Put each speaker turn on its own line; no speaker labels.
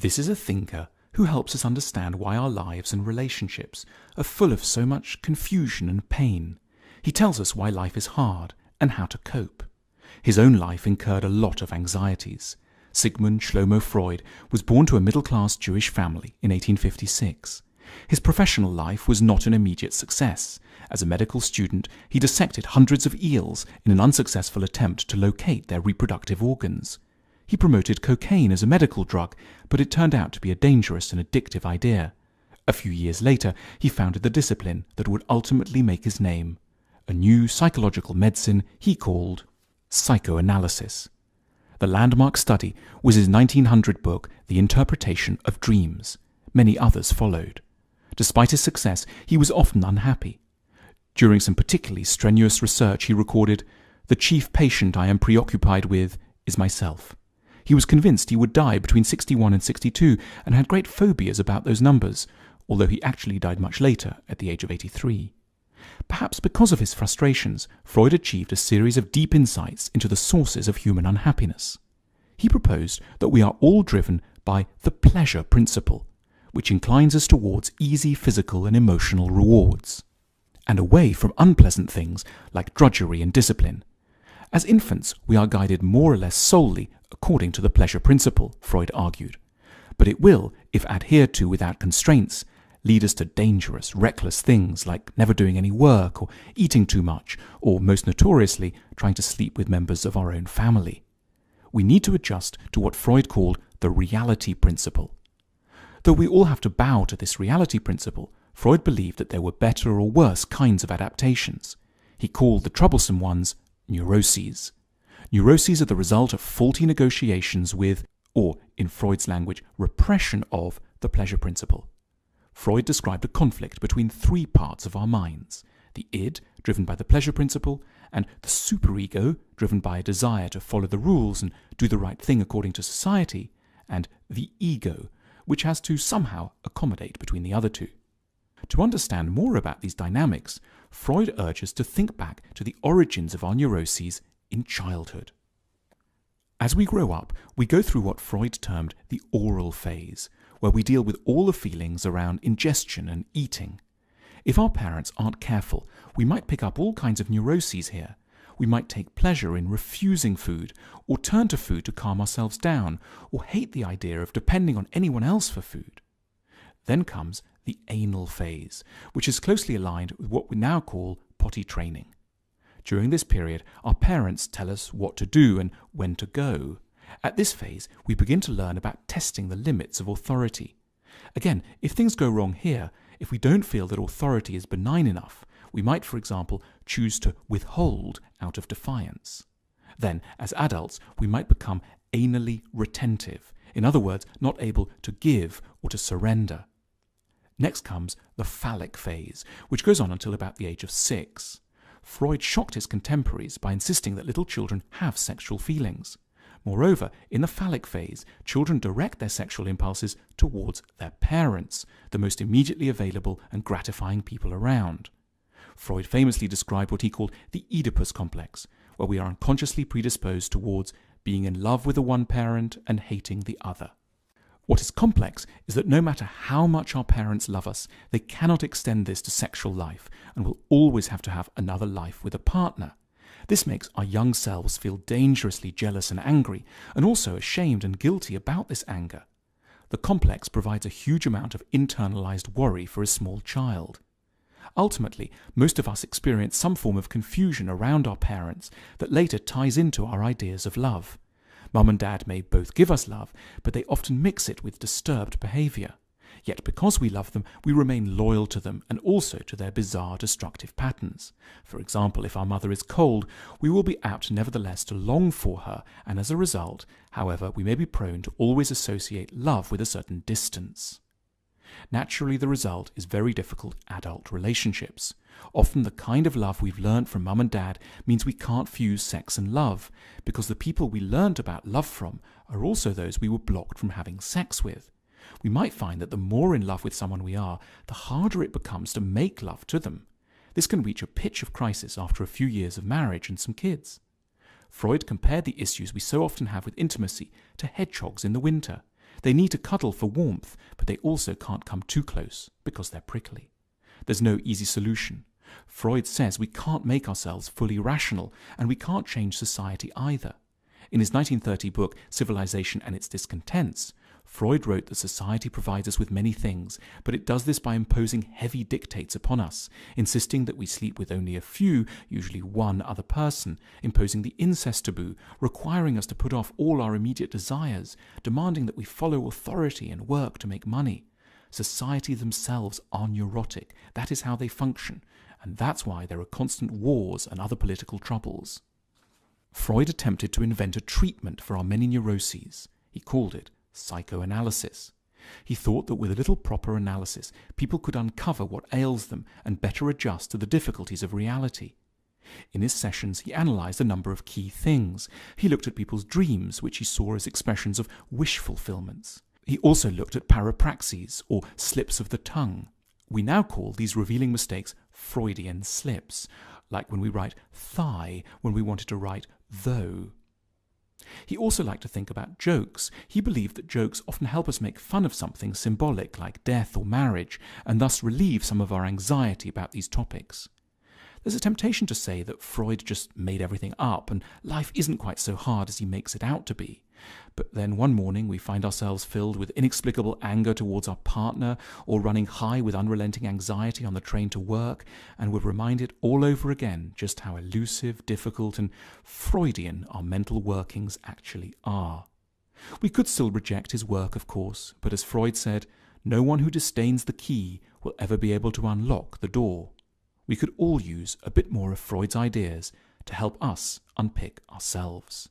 This is a thinker who helps us understand why our lives and relationships are full of so much confusion and pain. He tells us why life is hard and how to cope. His own life incurred a lot of anxieties. Sigmund Shlomo Freud was born to a middle-class Jewish family in 1856. His professional life was not an immediate success. As a medical student, he dissected hundreds of eels in an unsuccessful attempt to locate their reproductive organs. He promoted cocaine as a medical drug, but it turned out to be a dangerous and addictive idea. A few years later, he founded the discipline that would ultimately make his name, a new psychological medicine he called psychoanalysis. The landmark study was his 1900 book, The Interpretation of Dreams. Many others followed. Despite his success, he was often unhappy. During some particularly strenuous research, he recorded, "The chief patient I am preoccupied with is myself." He was convinced he would die between 61 and 62 and had great phobias about those numbers, although he actually died much later, at the age of 83. Perhaps because of his frustrations, Freud achieved a series of deep insights into the sources of human unhappiness. He proposed that we are all driven by the pleasure principle, which inclines us towards easy physical and emotional rewards, and away from unpleasant things like drudgery and discipline. As infants, we are guided more or less solely according to the pleasure principle, Freud argued, but it will, if adhered to without constraints, lead us to dangerous, reckless things like never doing any work or eating too much, or most notoriously, trying to sleep with members of our own family. We need to adjust to what Freud called the reality principle. Though we all have to bow to this reality principle, Freud believed that there were better or worse kinds of adaptations. He called the troublesome ones neuroses. Neuroses are the result of faulty negotiations with, or in Freud's language, repression of, the pleasure principle. Freud described a conflict between three parts of our minds: the id, driven by the pleasure principle, and the superego, driven by a desire to follow the rules and do the right thing according to society, and the ego, which has to somehow accommodate between the other two. To understand more about these dynamics, Freud urges to think back to the origins of our neuroses in childhood. As we grow up, we go through what Freud termed the oral phase, where we deal with all the feelings around ingestion and eating. If our parents aren't careful, we might pick up all kinds of neuroses here. We might take pleasure in refusing food, or turn to food to calm ourselves down, or hate the idea of depending on anyone else for food. Then comes the anal phase, which is closely aligned with what we now call potty training. During this period, our parents tell us what to do and when to go. At this phase, we begin to learn about testing the limits of authority. Again, if things go wrong here, if we don't feel that authority is benign enough, we might, for example, choose to withhold out of defiance. Then, as adults, we might become anally retentive, in other words, not able to give or to surrender. Next comes the phallic phase, which goes on until about the age of 6. Freud shocked his contemporaries by insisting that little children have sexual feelings. Moreover, in the phallic phase, children direct their sexual impulses towards their parents, the most immediately available and gratifying people around. Freud famously described what he called the Oedipus complex, where we are unconsciously predisposed towards being in love with the one parent and hating the other. What is complex is that no matter how much our parents love us, they cannot extend this to sexual life and will always have to have another life with a partner. This makes our young selves feel dangerously jealous and angry, and also ashamed and guilty about this anger. The complex provides a huge amount of internalized worry for a small child. Ultimately, most of us experience some form of confusion around our parents that later ties into our ideas of love. Mum and Dad may both give us love, but they often mix it with disturbed behavior. Yet because we love them, we remain loyal to them and also to their bizarre destructive patterns. For example, if our mother is cold, we will be apt nevertheless to long for her, and as a result, however, we may be prone to always associate love with a certain distance. Naturally, the result is very difficult adult relationships. Often the kind of love we've learned from Mum and Dad means we can't fuse sex and love, because the people we learned about love from are also those we were blocked from having sex with. We might find that the more in love with someone we are, the harder it becomes to make love to them. This can reach a pitch of crisis after a few years of marriage and some kids. Freud compared the issues we so often have with intimacy to hedgehogs in the winter. They need to cuddle for warmth, but they also can't come too close because they're prickly. There's no easy solution. Freud says we can't make ourselves fully rational, and we can't change society either. In his 1930 book, Civilization and Its Discontents, Freud wrote that society provides us with many things, but it does this by imposing heavy dictates upon us, insisting that we sleep with only a few, usually one other person, imposing the incest taboo, requiring us to put off all our immediate desires, demanding that we follow authority and work to make money. Society themselves are neurotic. That is how they function, and that's why there are constant wars and other political troubles. Freud attempted to invent a treatment for our many neuroses. He called it psychoanalysis. He thought that with a little proper analysis, people could uncover what ails them and better adjust to the difficulties of reality. In his sessions, he analysed a number of key things. He looked at people's dreams, which he saw as expressions of wish fulfillments. He also looked at parapraxes, or slips of the tongue. We now call these revealing mistakes Freudian slips, like when we write thigh when we wanted to write though. He also liked to think about jokes. He believed that jokes often help us make fun of something symbolic like death or marriage, and thus relieve some of our anxiety about these topics. There's a temptation to say that Freud just made everything up and life isn't quite so hard as he makes it out to be. But then one morning we find ourselves filled with inexplicable anger towards our partner, or running high with unrelenting anxiety on the train to work, and we're reminded all over again just how elusive, difficult, and Freudian our mental workings actually are. We could still reject his work, of course, but as Freud said, no one who disdains the key will ever be able to unlock the door. We could all use a bit more of Freud's ideas to help us unpick ourselves.